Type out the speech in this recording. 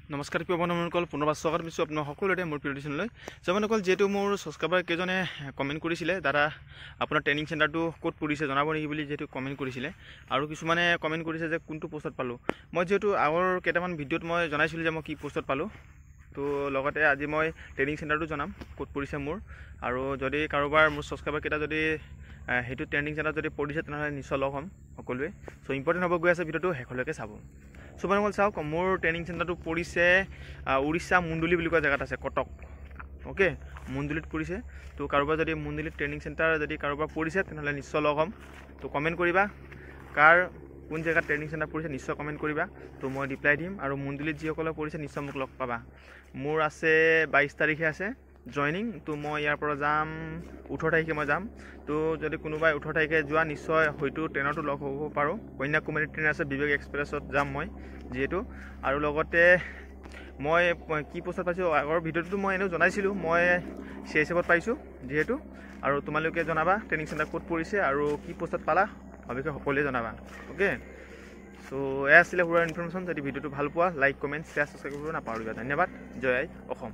নমস্কাৰ প্ৰিয় বন্ধুসকল, পুনৰবাৰ স্বাগত দিছোঁ আপোনাৰ সকলোৰে মোৰ প্ৰিয় ডিউশ্যনলৈ। বন্ধুসকল, যিহেতু মোৰ ছাবস্ক্ৰাইবাৰ কেইজনে কমেণ্ট কৰিছিলে, দাদা আপোনাৰ ট্ৰেইনিং চেণ্টাৰটো ক'ত পৰিছে জনাব নেকি বুলি যিহেতু কমেণ্ট কৰিছিলে, আৰু কিছুমানে কমেণ্ট কৰিছে যে কোনটো পোষ্টত পালোঁ। মই যিহেতু আগৰ কেইটামান ভিডিঅ'ত মই জনাইছিলোঁ যে মই কি পোষ্টত পালোঁ, তো লগতে আজি মই ট্ৰেইনিং চেণ্টাৰটো জনাম ক'ত পৰিছে মোৰ। আৰু যদি কাৰোবাৰ মোৰ ছাবস্ক্ৰাইবাৰ কেইটা যদি সেইটো ট্ৰেইনিং চেণ্টাৰ যদি পৰিছে তেনেহ'লে নিশ্চয় লগ হ'ম সকলোৱে। চ' ইম্পৰ্টেণ্ট হ'ব গৈ আছে ভিডিঅ'টো শেষলৈকে চাব। চ' বন্ধুসকল চাওক, মোৰ ট্ৰেইনিং চেণ্টাৰটো পৰিছে উৰিষ্যা মুণ্ডুলি বুলি কোৱা জেগাত আছে, কটক। অ'কে, মুণ্ডুলিত পৰিছে। তো কাৰোবাৰ যদি মুণ্ডুলিত ট্ৰেইনিং চেণ্টাৰ যদি কাৰোবাৰ পৰিছে তেনেহ'লে নিশ্চয় লগ হ'ম। তো কমেণ্ট কৰিবা কোন জেগাত ট্ৰেইনিং চেণ্টাৰ পৰিছে, নিশ্চয় কমেণ্ট কৰিবা। তো মই ৰিপ্লাই দিম। আৰু মুণ্ডুলিত যিসকলে পৰিছে নিশ্চয় মোক লগ পাবা। মোৰ আছে 22 তাৰিখে আছে জইনিং। তো মই ইয়াৰ পৰা যাম 18 তাৰিখে মই যাম। তো যদি কোনোবাই 18 তাৰিখে যোৱা নিশ্চয় হয়তো ট্ৰেইনতো লগ হ'ব পাৰোঁ। কন্যাকুমাৰী ট্ৰেইন আছে, বিবেক এক্সপ্ৰেছত যাম মই যিহেতু। আৰু লগতে মই কি পোষ্টত পাইছোঁ আগৰ ভিডিঅ'টো মই এনেও জনাইছিলোঁ, মই CSF পাইছোঁ যিহেতু। আৰু তোমালোকে জনাবা ট্ৰেইনিং চেণ্টাৰ ক'ত পৰিছে আৰু কি পোষ্টত পালা ভাবিকে সকলোৱে জনাবা। অ'কে, চ' এয়া আছিলে সুৰাৰ ইনফৰমেশ্যন। যদি ভিডিঅ'টো ভাল পোৱা লাইক, কমেণ্ট, শ্বেয়াৰ, ছাবস্ক্ৰাইব কৰিব নাপাহৰিবা। ধন্যবাদ। জয় আই অসম।